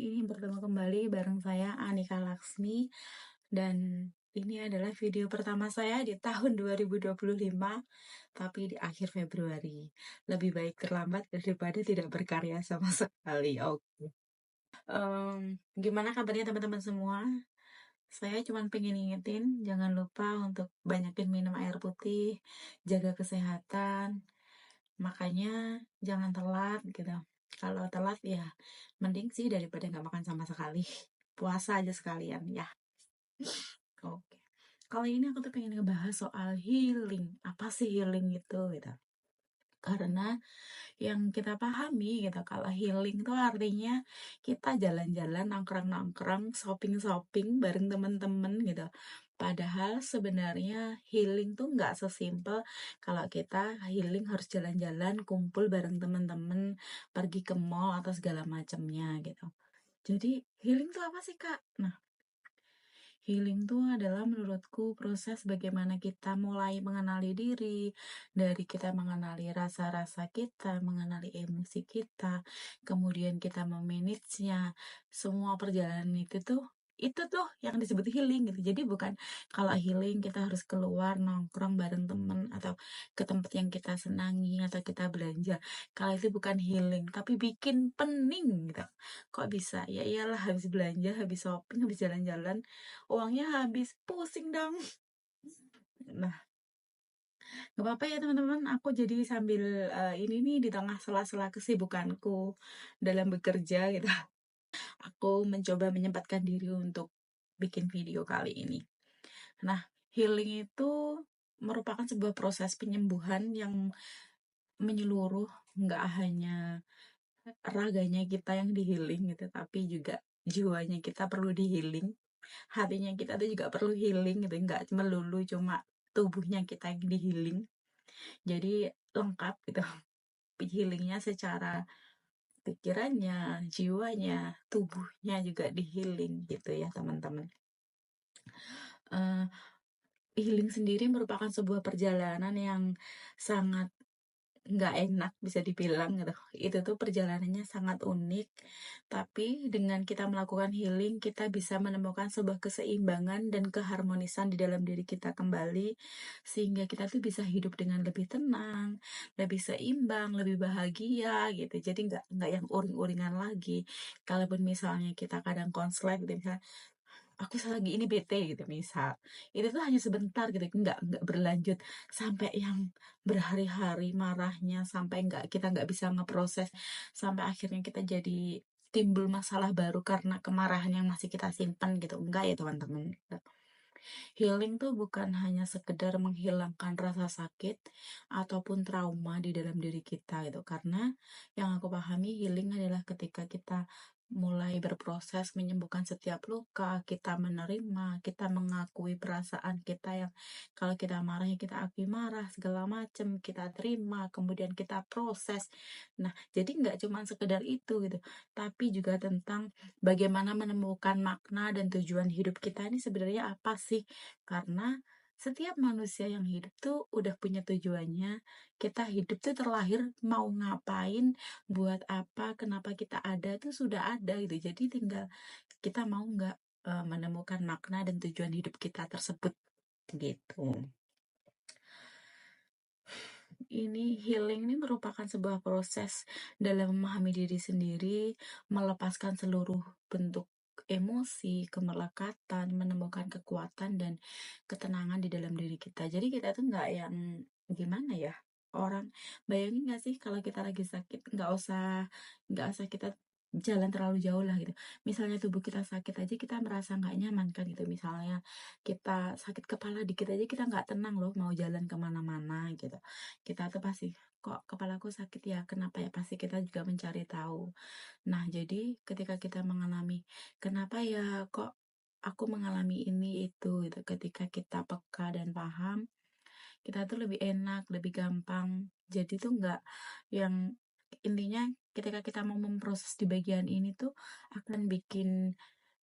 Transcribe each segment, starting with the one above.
ini bertemu kembali bareng saya Anika Laksmi dan ini adalah video pertama saya di tahun 2025 tapi di akhir Februari. Lebih baik terlambat daripada tidak berkarya sama sekali. Oke. Gimana kabarnya teman-teman semua? Saya cuma pengen ingetin jangan lupa untuk banyakin minum air putih, jaga kesehatan. Makanya jangan telat gitu. Kalau telat ya mending sih daripada nggak makan sama sekali. Puasa aja sekalian ya. Oke. Kali ini aku tuh pengen ngebahas soal healing. Apa sih healing itu gitu. Karena yang kita pahami gitu, kalau healing itu artinya kita jalan-jalan, nongkrong-nongkrong, shopping-shopping bareng temen-temen gitu. Padahal sebenarnya healing tuh nggak sesimpel kalau kita healing harus jalan-jalan, kumpul bareng temen-temen, pergi ke mall atau segala macamnya gitu. Jadi healing tuh apa sih Kak? Nah, healing itu adalah menurutku proses bagaimana kita mulai mengenali diri, dari kita mengenali rasa-rasa kita, mengenali emosi kita, kemudian kita memanagenya. Semua perjalanan itu tuh yang disebut healing gitu. Jadi bukan kalau healing kita harus keluar nongkrong bareng temen atau ke tempat yang kita senangi atau kita belanja. Kalau itu bukan healing, tapi bikin pening gitu. Kok bisa? Ya iyalah, habis belanja, habis shopping, habis jalan-jalan, uangnya habis, pusing dong. Nah, gak apa-apa ya teman-teman, aku jadi sambil ini nih di tengah sela-sela kesibukanku dalam bekerja gitu, aku mencoba menyempatkan diri untuk bikin video kali ini. Nah, healing itu merupakan sebuah proses penyembuhan yang menyeluruh, nggak hanya raganya kita yang di healing gitu, tapi juga jiwanya kita perlu di healing, hatinya kita tuh juga perlu healing gitu, nggak melulu cuma tubuhnya kita yang di healing. Jadi lengkap gitu healingnya, secara pikirannya, jiwanya, tubuhnya juga di healing gitu ya teman-teman. Healing sendiri merupakan sebuah perjalanan yang sangat nggak enak bisa dibilang gitu. Itu tuh perjalanannya sangat unik, tapi dengan kita melakukan healing, kita bisa menemukan sebuah keseimbangan dan keharmonisan di dalam diri kita kembali, sehingga kita tuh bisa hidup dengan lebih tenang, lebih seimbang, lebih bahagia gitu. Jadi nggak yang uring-uringan lagi. Kalaupun misalnya kita kadang konslet gitu, misalnya aku lagi ini bete gitu misal, itu tuh hanya sebentar gitu, nggak berlanjut sampai yang berhari-hari marahnya, sampai kita nggak bisa ngeproses, sampai akhirnya kita jadi timbul masalah baru karena kemarahan yang masih kita simpan gitu. Enggak ya teman-teman. Healing tuh bukan hanya sekedar menghilangkan rasa sakit ataupun trauma di dalam diri kita gitu. Karena yang aku pahami, healing adalah ketika kita mulai berproses menyembuhkan setiap luka, kita menerima, kita mengakui perasaan kita yang kalau kita marah ya kita akui marah, segala macam kita terima, kemudian kita proses. Nah, jadi nggak cuma sekedar itu gitu, tapi juga tentang bagaimana menemukan makna dan tujuan hidup kita ini sebenarnya apa sih. Karena setiap manusia yang hidup tuh udah punya tujuannya. Kita hidup tuh terlahir mau ngapain, buat apa, kenapa kita ada tuh sudah ada gitu. Jadi tinggal kita mau nggak menemukan makna dan tujuan hidup kita tersebut gitu. Ini healing ini merupakan sebuah proses dalam memahami diri sendiri, melepaskan seluruh bentuk emosi, kemelekatan, menemukan kekuatan dan ketenangan di dalam diri kita. Jadi kita tuh nggak yang gimana ya, orang bayangin nggak sih kalau kita lagi sakit, nggak usah kita jalan terlalu jauh lah gitu. Misalnya tubuh kita sakit aja kita merasa nggak nyaman kan gitu. Misalnya kita sakit kepala dikit aja kita nggak tenang loh mau jalan kemana-mana gitu. Kita tuh pasti, kok kepalaku sakit ya, kenapa ya, pasti kita juga mencari tahu. Nah, jadi ketika kita mengalami, kenapa ya kok aku mengalami ini itu gitu. Ketika kita peka dan paham, kita tuh lebih enak, lebih gampang. Jadi tuh nggak yang intinya ketika kita mau memproses di bagian ini tuh akan bikin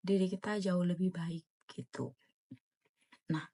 diri kita jauh lebih baik gitu. Nah,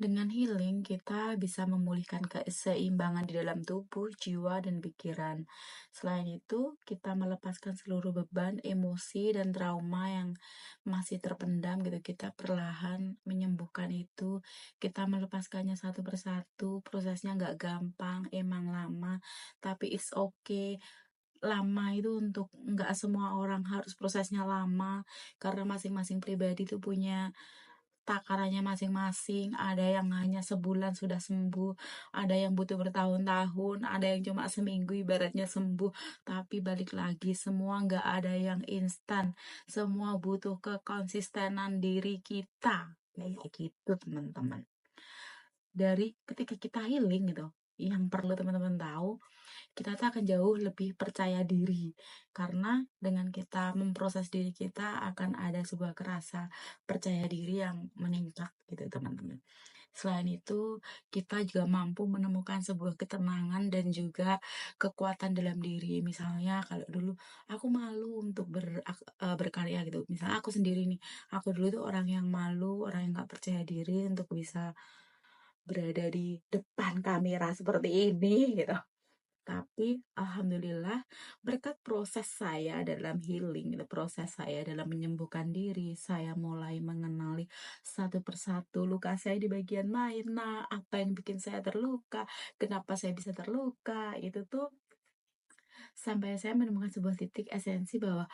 Dengan healing, kita bisa memulihkan keseimbangan di dalam tubuh, jiwa, dan pikiran. Selain itu, kita melepaskan seluruh beban, emosi, dan trauma yang masih terpendam gitu. Kita perlahan menyembuhkan itu. Kita melepaskannya satu persatu. Prosesnya nggak gampang, emang lama, tapi it's okay. Lama itu untuk nggak semua orang harus prosesnya lama, karena masing-masing pribadi itu punya takarannya masing-masing. Ada yang hanya sebulan sudah sembuh, ada yang butuh bertahun-tahun, ada yang cuma seminggu ibaratnya sembuh. Tapi balik lagi, semua nggak ada yang instan, semua butuh kekonsistenan diri kita, kayak gitu teman-teman. Dari ketika kita healing gitu, yang perlu teman-teman tahu, kita tuh akan jauh lebih percaya diri, karena dengan kita memproses diri kita akan ada sebuah kerasa percaya diri yang meningkat gitu teman-teman. Selain itu, kita juga mampu menemukan sebuah ketenangan dan juga kekuatan dalam diri. Misalnya kalau dulu aku malu untuk berkarya gitu, misalnya aku sendiri nih, aku dulu tuh orang yang malu, orang yang gak percaya diri untuk bisa berada di depan kamera seperti ini gitu. Tapi alhamdulillah, berkat proses saya dalam healing, proses saya dalam menyembuhkan diri, saya mulai mengenali satu persatu luka saya di bagian mana, apa yang bikin saya terluka, kenapa saya bisa terluka. Itu tuh sampai saya menemukan sebuah titik esensi bahwa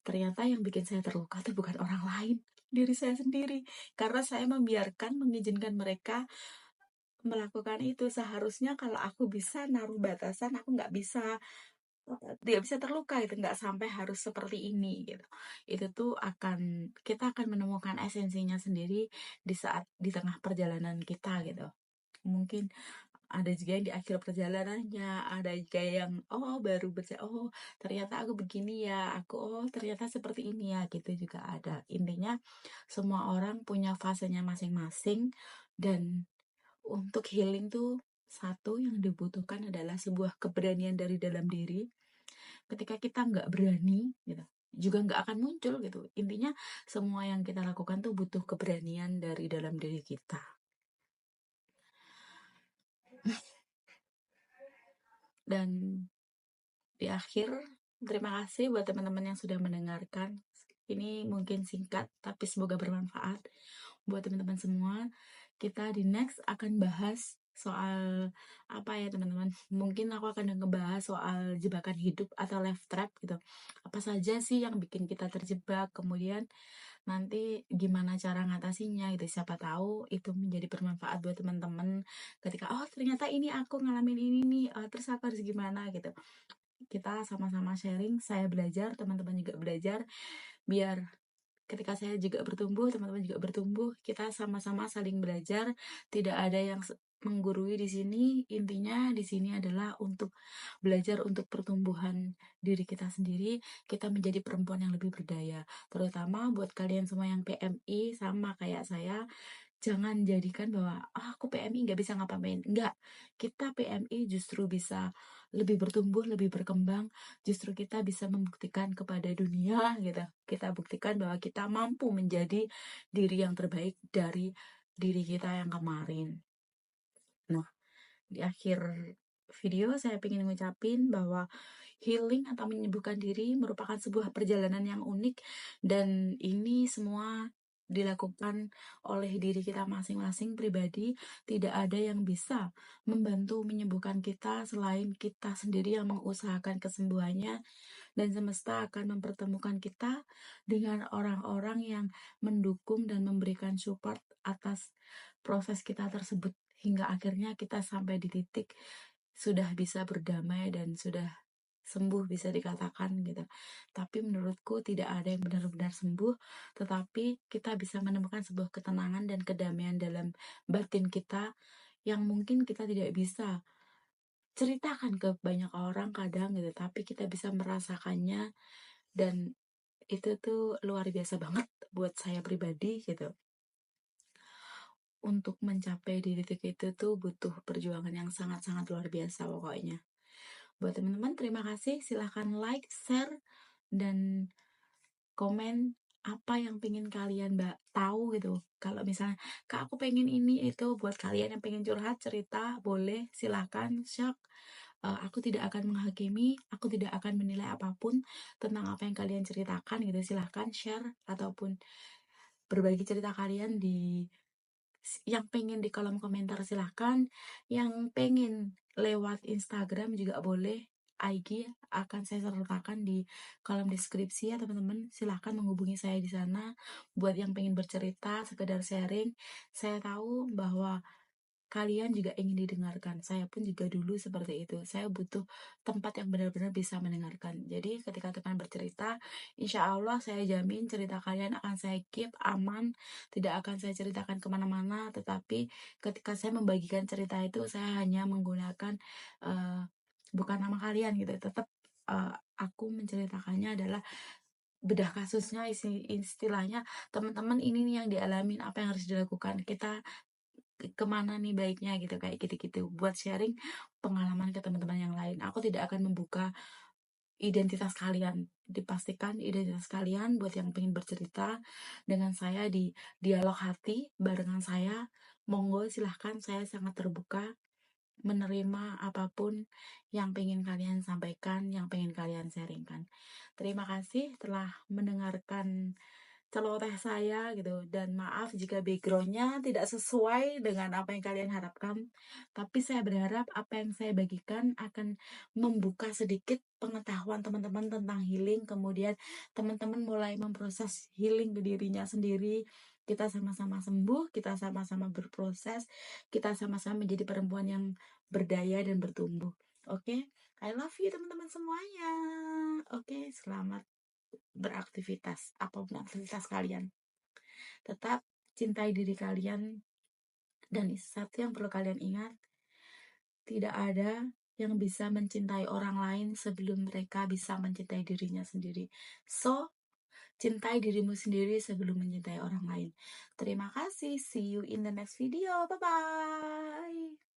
ternyata yang bikin saya terluka itu bukan orang lain, diri saya sendiri. Karena saya mengizinkan mereka melakukan itu. Seharusnya kalau aku bisa naruh batasan, aku nggak bisa, dia bisa terluka gitu, nggak sampai harus seperti ini gitu. Itu tuh kita akan menemukan esensinya sendiri di saat di tengah perjalanan kita gitu. Mungkin ada juga yang di akhir perjalanannya, ada juga yang baru oh ternyata aku begini ya, aku ternyata seperti ini ya, gitu juga ada. Intinya semua orang punya fasenya masing-masing, dan untuk healing tuh satu yang dibutuhkan adalah sebuah keberanian dari dalam diri. Ketika kita nggak berani gitu, juga nggak akan muncul gitu. Intinya semua yang kita lakukan tuh butuh keberanian dari dalam diri kita. Dan di akhir, terima kasih buat teman-teman yang sudah mendengarkan. Ini mungkin singkat tapi semoga bermanfaat buat teman-teman semua. Kita di next akan bahas soal apa ya teman-teman, mungkin aku akan ngebahas soal jebakan hidup atau love trap gitu. Apa saja sih yang bikin kita terjebak, kemudian nanti gimana cara ngatasinya gitu. Siapa tahu itu menjadi bermanfaat buat teman-teman ketika ternyata ini aku ngalamin ini nih, terus aku harus gimana gitu. Kita sama-sama sharing, saya belajar, teman-teman juga belajar, biar ketika saya juga bertumbuh, teman-teman juga bertumbuh, kita sama-sama saling belajar, tidak ada yang menggurui di sini. Intinya di sini adalah untuk belajar untuk pertumbuhan diri kita sendiri, kita menjadi perempuan yang lebih berdaya. Terutama buat kalian semua yang PMI sama kayak saya, jangan jadikan bahwa aku PMI nggak bisa ngapain. Enggak, kita PMI justru bisa lebih bertumbuh, lebih berkembang. Justru kita bisa membuktikan kepada dunia gitu. Kita buktikan bahwa kita mampu menjadi diri yang terbaik dari diri kita yang kemarin. Nah, di akhir video saya ingin ngucapin bahwa healing atau menyembuhkan diri merupakan sebuah perjalanan yang unik, dan ini semua dilakukan oleh diri kita masing-masing pribadi. Tidak ada yang bisa membantu menyembuhkan kita selain kita sendiri yang mengusahakan kesembuhannya, dan semesta akan mempertemukan kita dengan orang-orang yang mendukung dan memberikan support atas proses kita tersebut, hingga akhirnya kita sampai di titik sudah bisa berdamai dan sudah sembuh bisa dikatakan gitu. Tapi menurutku tidak ada yang benar-benar sembuh, tetapi kita bisa menemukan sebuah ketenangan dan kedamaian dalam batin kita yang mungkin kita tidak bisa ceritakan ke banyak orang kadang gitu, tapi kita bisa merasakannya, dan itu tuh luar biasa banget buat saya pribadi gitu. Untuk mencapai di titik itu tuh butuh perjuangan yang sangat-sangat luar biasa pokoknya. Buat teman-teman, terima kasih. Silahkan like, share, dan komen apa yang pengen kalian tahu gitu. Kalau misalnya, Kak aku pengen ini itu, buat kalian yang pengen curhat cerita boleh silahkan shock. Aku tidak akan menghakimi, aku tidak akan menilai apapun tentang apa yang kalian ceritakan gitu. Silahkan share ataupun berbagi cerita kalian di yang pengen di kolom komentar silahkan, yang pengen lewat Instagram juga boleh, IG akan saya sertakan di kolom deskripsi ya teman-teman. Silahkan menghubungi saya di sana buat yang pengen bercerita, sekedar sharing. Saya tahu bahwa kalian juga ingin didengarkan. Saya pun juga dulu seperti itu. Saya butuh tempat yang benar-benar bisa mendengarkan. Jadi ketika teman bercerita, insya Allah saya jamin cerita kalian akan saya keep aman, tidak akan saya ceritakan kemana-mana. Tetapi ketika saya membagikan cerita itu, saya hanya menggunakan bukan nama kalian gitu. Tetap aku menceritakannya adalah bedah kasusnya, istilahnya teman-teman ini nih yang dialamin, apa yang harus dilakukan, kita kemana nih baiknya gitu, kayak gitu-gitu, buat sharing pengalaman ke teman-teman yang lain. Aku tidak akan membuka identitas kalian, dipastikan identitas kalian buat yang pengen bercerita dengan saya di dialog hati barengan saya, monggo silahkan, saya sangat terbuka menerima apapun yang pengen kalian sampaikan, yang pengen kalian sharingkan. Terima kasih telah mendengarkan celoteh saya gitu, dan maaf jika backgroundnya tidak sesuai dengan apa yang kalian harapkan, tapi saya berharap apa yang saya bagikan akan membuka sedikit pengetahuan teman-teman tentang healing, kemudian teman-teman mulai memproses healing ke dirinya sendiri, kita sama-sama sembuh, kita sama-sama berproses, kita sama-sama menjadi perempuan yang berdaya dan bertumbuh. Oke, I love you teman-teman semuanya. Oke, selamat beraktivitas, apapun aktivitas kalian. Tetap cintai diri kalian, dan satu yang perlu kalian ingat, tidak ada yang bisa mencintai orang lain sebelum mereka bisa mencintai dirinya sendiri. So, cintai dirimu sendiri sebelum mencintai orang lain. Terima kasih, see you in the next video, bye-bye.